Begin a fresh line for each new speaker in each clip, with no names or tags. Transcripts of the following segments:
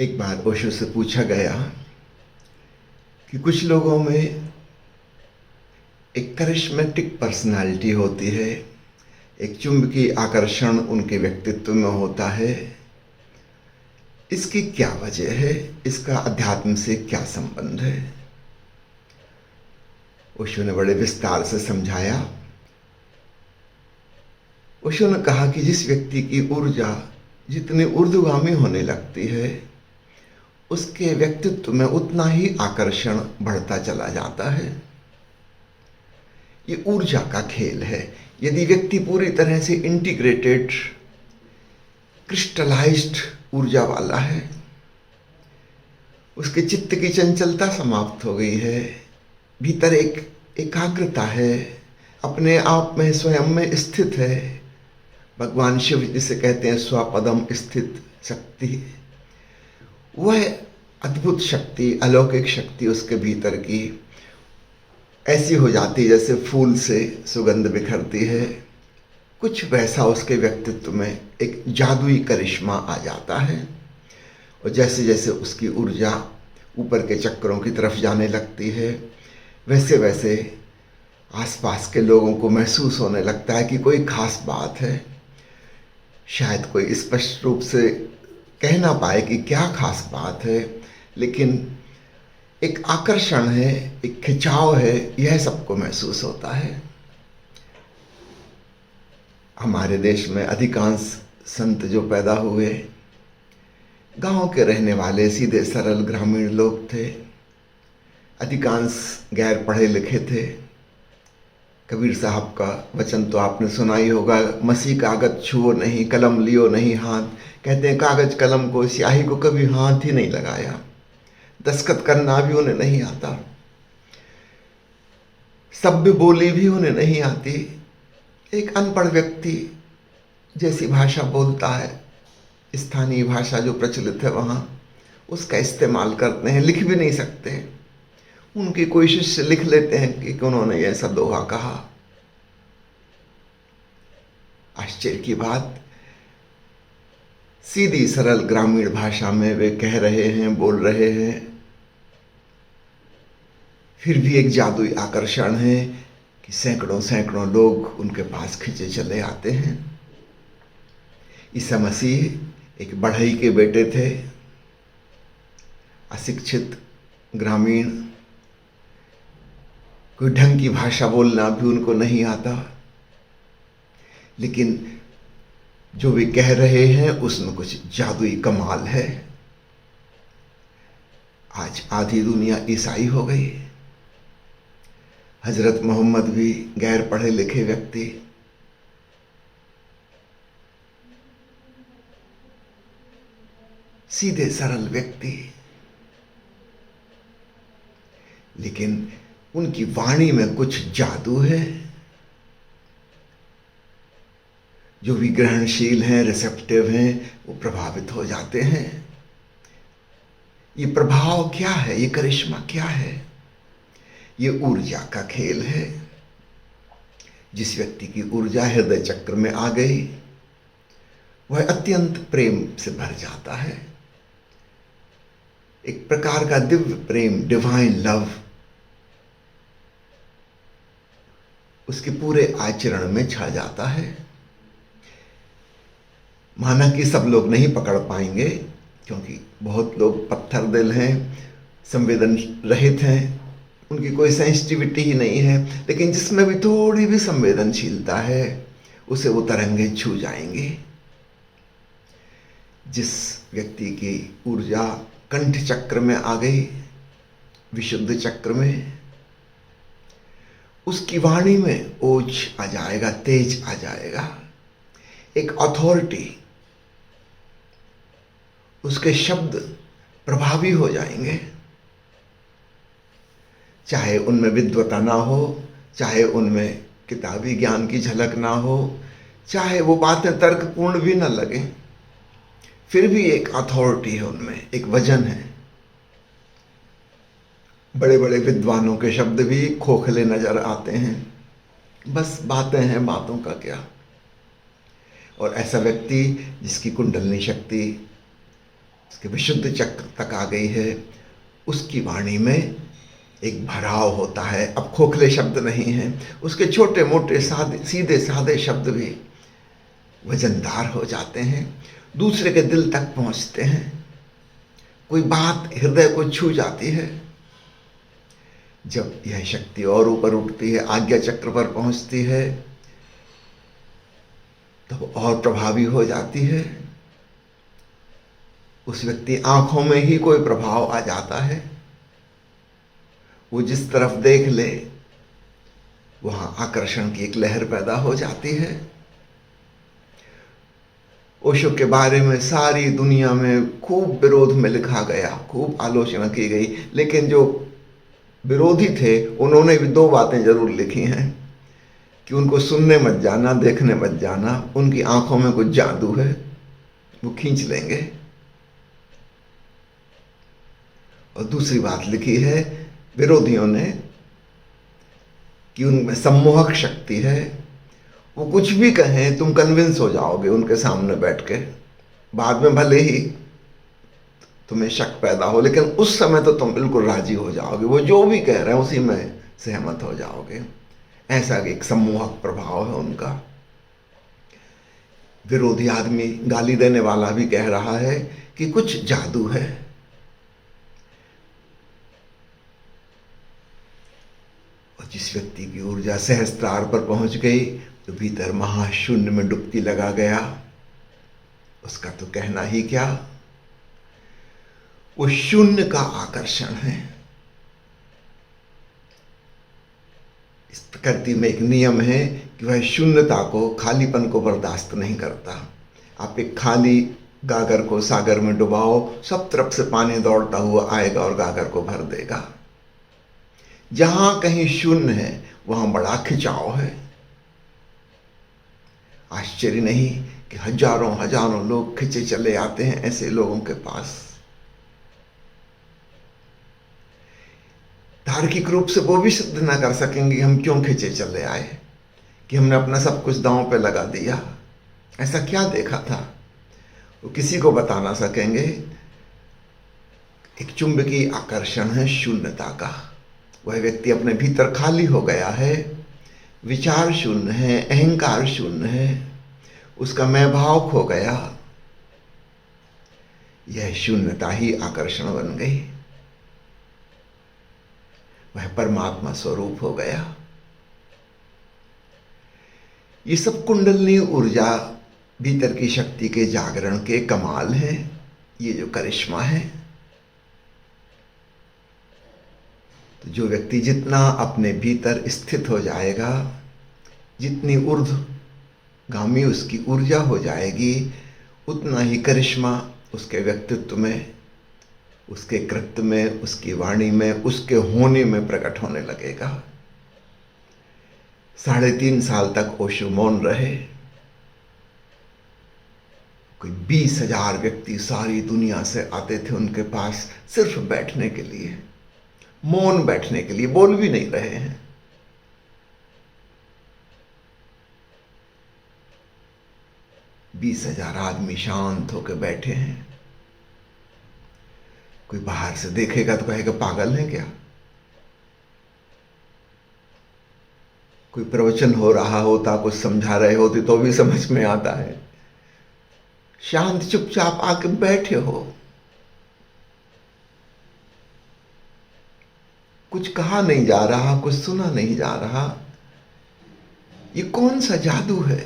एक बार ओशो से पूछा गया कि कुछ लोगों में एक करिश्मेटिक पर्सनालिटी होती है, एक चुंबकीय आकर्षण उनके व्यक्तित्व में होता है। इसकी क्या वजह है? इसका अध्यात्म से क्या संबंध है? ओशो ने बड़े विस्तार से समझाया। ओशो ने कहा कि जिस व्यक्ति की ऊर्जा जितनी ऊर्ध्वगामी होने लगती है, उसके व्यक्तित्व में उतना ही आकर्षण बढ़ता चला जाता है। ये ऊर्जा का खेल है। यदि व्यक्ति पूरी तरह से इंटीग्रेटेड, क्रिस्टलाइज्ड ऊर्जा वाला है, उसके चित्त की चंचलता समाप्त हो गई है, भीतर एक एकाग्रता है, अपने आप में स्वयं में स्थित है, भगवान शिव जिसे कहते हैं स्वपदम स्थित शक्ति, वह अद्भुत शक्ति, अलौकिक शक्ति उसके भीतर की ऐसी हो जाती जैसे फूल से सुगंध बिखरती है। कुछ वैसा उसके व्यक्तित्व में एक जादुई करिश्मा आ जाता है। और जैसे जैसे उसकी ऊर्जा ऊपर के चक्रों की तरफ जाने लगती है, वैसे वैसे आसपास के लोगों को महसूस होने लगता है कि कोई खास बात है। शायद कोई स्पष्ट रूप से कह ना पाए कि क्या खास बात है, लेकिन एक आकर्षण है, एक खिंचाव है, यह सबको महसूस होता है। हमारे देश में अधिकांश संत जो पैदा हुए गांव के रहने वाले सीधे सरल ग्रामीण लोग थे। अधिकांश गैर पढ़े लिखे थे। कबीर साहब का वचन तो आपने सुना ही होगा, मसी कागज छुओ नहीं, कलम लियो नहीं हाथ। कहते हैं कागज कलम को, स्याही को कभी हाथ ही नहीं लगाया, दस्तखत करना भी उन्हें नहीं आता, सभ्य बोली भी उन्हें नहीं आती। एक अनपढ़ व्यक्ति जैसी भाषा बोलता है, स्थानीय भाषा जो प्रचलित है वहाँ, उसका इस्तेमाल करते हैं, लिख भी नहीं सकते। उनकी कोई शिष्य लिख लेते हैं कि उन्होंने ऐसा दोहा कहा। आश्चर्य की बात, सीधी सरल ग्रामीण भाषा में वे कह रहे हैं, बोल रहे हैं, फिर भी एक जादुई आकर्षण है कि सैकड़ों सैकड़ों लोग उनके पास खिंचे चले आते हैं। ईसा मसीह एक बढ़ई के बेटे थे, अशिक्षित, ग्रामीण, कोई ढंग की भाषा बोलना भी उनको नहीं आता, लेकिन जो वे कह रहे हैं उसमें कुछ जादुई कमाल है। आज आधी दुनिया ईसाई हो गई। हजरत मोहम्मद भी गैर पढ़े लिखे व्यक्ति, सीधे सरल व्यक्ति, लेकिन उनकी वाणी में कुछ जादू है। जो भी ग्रहणशील हैं, रिसेप्टिव हैं, वो प्रभावित हो जाते हैं। ये प्रभाव क्या है? ये करिश्मा क्या है? ये ऊर्जा का खेल है। जिस व्यक्ति की ऊर्जा हृदय चक्र में आ गई, वह अत्यंत प्रेम से भर जाता है। एक प्रकार का दिव्य प्रेम, डिवाइन लव, उसके पूरे आचरण में छा जाता है। माना कि सब लोग नहीं पकड़ पाएंगे, क्योंकि बहुत लोग पत्थर दिल हैं, संवेदन रहित हैं, उनकी कोई सेंसिटिविटी ही नहीं है, लेकिन जिसमें भी थोड़ी भी संवेदनशीलता है, उसे वो तरंगे छू जाएंगी। जिस व्यक्ति की ऊर्जा कंठ चक्र में आ गई, विशुद्ध चक्र में, उसकी वाणी में ओज आ जाएगा, तेज आ जाएगा, एक अथॉरिटी, उसके शब्द प्रभावी हो जाएंगे। चाहे उनमें विद्वता ना हो, चाहे उनमें किताबी ज्ञान की झलक ना हो, चाहे वो बातें तर्कपूर्ण भी ना लगें, फिर भी एक अथॉरिटी है उनमें, एक वजन है। बड़े बड़े विद्वानों के शब्द भी खोखले नजर आते हैं, बस बातें हैं, बातों का क्या। और ऐसा व्यक्ति जिसकी कुंडलनी शक्ति उसके विशुद्ध चक्र तक आ गई है, उसकी वाणी में एक भराव होता है। अब खोखले शब्द नहीं हैं, उसके छोटे मोटे सादे सीधे सादे शब्द भी वजनदार हो जाते हैं, दूसरे के दिल तक पहुंचते हैं। कोई बात हृदय को छू जाती है। जब यह शक्ति और ऊपर उठती है, आज्ञा चक्र पर पहुंचती है, तब और प्रभावी हो जाती है। उस व्यक्ति आंखों में ही कोई प्रभाव आ जाता है। वो जिस तरफ देख ले वहां आकर्षण की एक लहर पैदा हो जाती है। ओशो के बारे में सारी दुनिया में खूब विरोध में लिखा गया, खूब आलोचना की गई, लेकिन जो विरोधी थे उन्होंने भी दो बातें जरूर लिखी हैं कि उनको सुनने मत जाना, देखने मत जाना, उनकी आंखों में कुछ जादू है, वो खींच लेंगे। और दूसरी बात लिखी है विरोधियों ने कि उनमें सम्मोहक शक्ति है, वो कुछ भी कहें तुम कन्विंस हो जाओगे उनके सामने बैठ के। बाद में भले ही तुम्हें शक पैदा हो, लेकिन उस समय तो तुम बिल्कुल राजी हो जाओगे, वो जो भी कह रहे हैं उसी में सहमत हो जाओगे। ऐसा एक सम्मोहक प्रभाव है उनका। विरोधी आदमी, गाली देने वाला भी कह रहा है कि कुछ जादू है। और जिस व्यक्ति की ऊर्जा सहस्त्रार पर पहुंच गई तो भीतर महाशून्य में डुबकी लगा गया, उसका तो कहना ही क्या। वो शून्य का आकर्षण है। इस प्रकृति में एक नियम है कि वह शून्यता को, खालीपन को बर्दाश्त नहीं करता। आप एक खाली गागर को सागर में डुबाओ, सब तरफ से पानी दौड़ता हुआ आएगा और गागर को भर देगा। जहां कहीं शून्य है वहां बड़ा खिंचाव है। आश्चर्य नहीं कि हजारों हजारों लोग खिंचे चले आते हैं ऐसे लोगों के पास। तार्किक रूप से वो भी सिद्ध ना कर सकेंगे हम क्यों खिंचे चले आए, कि हमने अपना सब कुछ दांव पे लगा दिया। ऐसा क्या देखा था, वो किसी को बता ना सकेंगे। एक चुंबकीय आकर्षण है शून्यता का। वह व्यक्ति अपने भीतर खाली हो गया है, विचार शून्य है, अहंकार शून्य है, उसका मैं भाव खो गया। यह शून्यता ही आकर्षण बन गई, वह परमात्मा स्वरूप हो गया। ये सब कुंडलनी ऊर्जा, भीतर की शक्ति के जागरण के कमाल हैं। ये जो करिश्मा है, तो जो व्यक्ति जितना अपने भीतर स्थित हो जाएगा, जितनी ऊर्ध्वगामी उसकी ऊर्जा हो जाएगी, उतना ही करिश्मा उसके व्यक्तित्व में, उसके कृत्य में, उसकी वाणी में, उसके होने में प्रकट होने लगेगा। 3.5 साल तक ओशो मौन रहे। कोई 20,000 व्यक्ति सारी दुनिया से आते थे उनके पास सिर्फ बैठने के लिए, मौन बैठने के लिए, बोल भी नहीं रहे हैं। बीस 20,000 आदमी शांत होकर बैठे हैं। कोई बाहर से देखेगा तो कहेगा पागल है क्या। कोई प्रवचन हो रहा होता, कुछ समझा रहे होते तो भी समझ में आता है। शांत चुपचाप आके बैठे हो, कुछ कहा नहीं जा रहा, कुछ सुना नहीं जा रहा। ये कौन सा जादू है।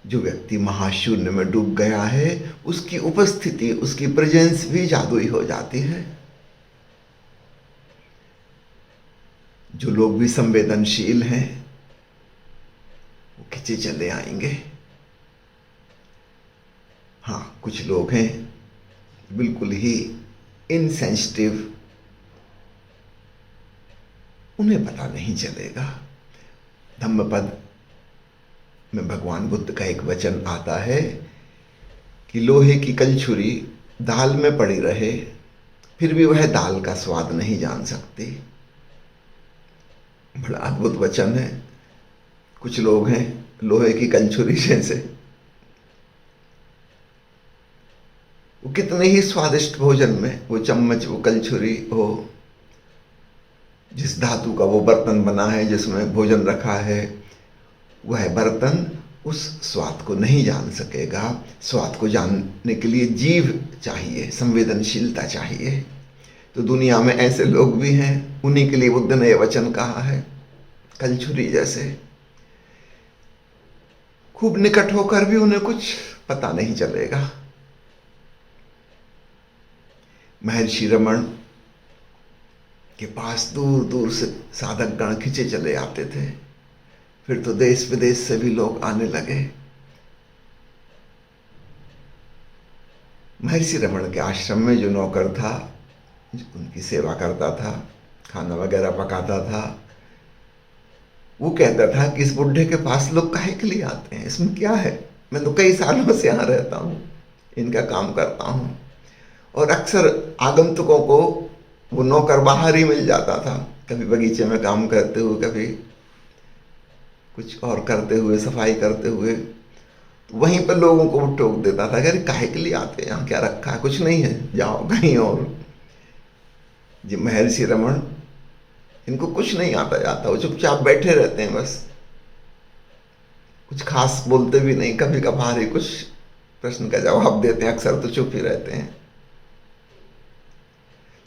जो व्यक्ति महाशून्य में डूब गया है, उसकी उपस्थिति, उसकी प्रेजेंस भी जादुई हो जाती है। जो लोग भी संवेदनशील हैं वो खिंचे चले आएंगे। हाँ, कुछ लोग हैं बिल्कुल ही इनसेंसिटिव, उन्हें पता नहीं चलेगा। धम्मपद में भगवान बुद्ध का एक वचन आता है कि लोहे की कलछुरी दाल में पड़ी रहे फिर भी वह दाल का स्वाद नहीं जान सकती। बड़ा अद्भुत वचन है। कुछ लोग हैं लोहे की कलछुरी जैसे, वो कितने ही स्वादिष्ट भोजन में वो चम्मच, वो कलछुरी हो, जिस धातु का वो बर्तन बना है, जिसमें भोजन रखा है, वह बर्तन उस स्वाद को नहीं जान सकेगा। स्वाद को जानने के लिए जीभ चाहिए, संवेदनशीलता चाहिए। तो दुनिया में ऐसे लोग भी हैं, उन्हीं के लिए बुद्ध ने यह वचन कहा है, कलछुरी जैसे, खूब निकट होकर भी उन्हें कुछ पता नहीं चलेगा। महर्षि रमण के पास दूर दूर से साधक गण खिंचे चले आते थे। फिर तो देश विदेश से भी लोग आने लगे। महर्षि रमण के आश्रम में जो नौकर था, उनकी सेवा करता था, खाना वगैरह पकाता था, वो कहता था कि इस बुढ़े के पास लोग काहे के लिए आते हैं, इसमें क्या है, मैं तो कई सालों से यहाँ रहता हूँ, इनका काम करता हूँ। और अक्सर आगंतुकों को वो नौकर बाहर ही मिल जाता था, कभी बगीचे में काम करते हुए, कभी कुछ और करते हुए, सफाई करते हुए। तो वहीं पर लोगों को वो टोक देता था, अरे काहे के लिए आते हैं, यहाँ क्या रखा है, कुछ नहीं है, जाओ कहीं और। जी महर्षि रमण, इनको कुछ नहीं आता जाता, वो चुपचाप बैठे रहते हैं, बस कुछ खास बोलते भी नहीं, कभी कभार ही कुछ प्रश्न का जवाब देते हैं, अक्सर तो चुप ही रहते हैं।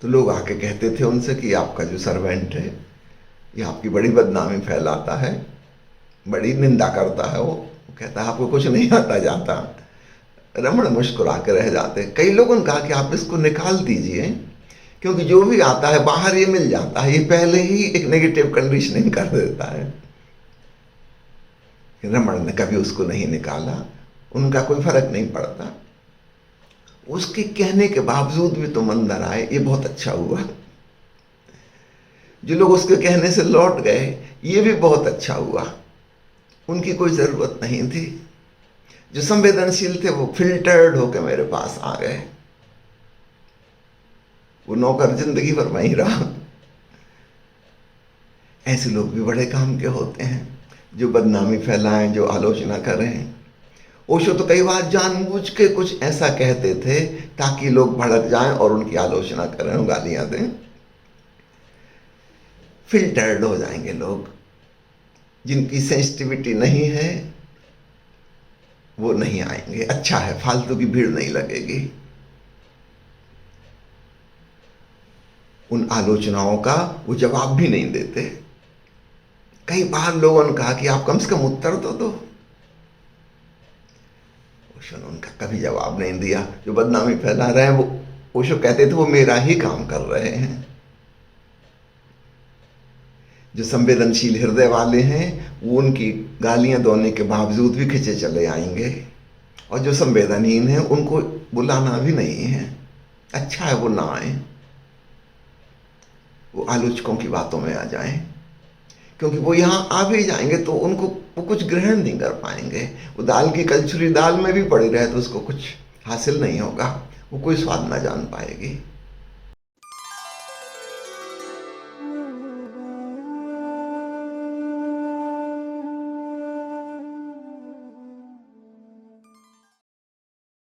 तो लोग आके कहते थे उनसे कि आपका जो सर्वेंट है ये आपकी बड़ी बदनामी फैलाता है, बड़ी निंदा करता है। वो कहता है आपको कुछ नहीं आता जाता। रमण मुस्कुरा के रह जाते। कई लोगों ने कहा कि आप इसको निकाल दीजिए, क्योंकि जो भी आता है बाहर ये मिल जाता है, ये पहले ही एक नेगेटिव कंडीशनिंग कर देता है। रमण ने कभी उसको नहीं निकाला, उनका कोई फर्क नहीं पड़ता। उसके कहने के बावजूद भी तुम अंदर आए, ये बहुत अच्छा हुआ। जो लोग उसके कहने से लौट गए, ये भी बहुत अच्छा हुआ, उनकी कोई जरूरत नहीं थी। जो संवेदनशील थे वो फिल्टर्ड होकर मेरे पास आ गए। वो नौकर जिंदगी भर वहीं रहा। ऐसे लोग भी बड़े काम के होते हैं, जो बदनामी फैलाएं, जो आलोचना करें। ओशो तो कई बार जानबूझ के कुछ ऐसा कहते थे ताकि लोग भड़क जाएं और उनकी आलोचना करें, गालियां दें। फिल्टर्ड हो जाएंगे लोग। जिनकी सेंसिटिविटी नहीं है वो नहीं आएंगे। अच्छा है, फालतू की भीड़ नहीं लगेगी। उन आलोचनाओं का वो जवाब भी नहीं देते। कई बार लोगों ने कहा कि आप कम से कम उत्तर तो दो। ओशो ने उनका कभी जवाब नहीं दिया। जो बदनामी फैला रहे हैं, वो ओशो कहते थे वो मेरा ही काम कर रहे हैं। जो संवेदनशील हृदय वाले हैं वो उनकी गालियां देने के बावजूद भी खिंचे चले आएंगे, और जो संवेदनहीन है उनको बुलाना भी नहीं है। अच्छा है वो ना आए, वो आलोचकों की बातों में आ जाएं, क्योंकि वो यहाँ आ भी जाएंगे तो उनको वो कुछ ग्रहण नहीं कर पाएंगे। वो दाल की कलछुली दाल में भी पड़ी रहे तो उसको कुछ हासिल नहीं होगा, वो कोई स्वाद ना जान पाएगी।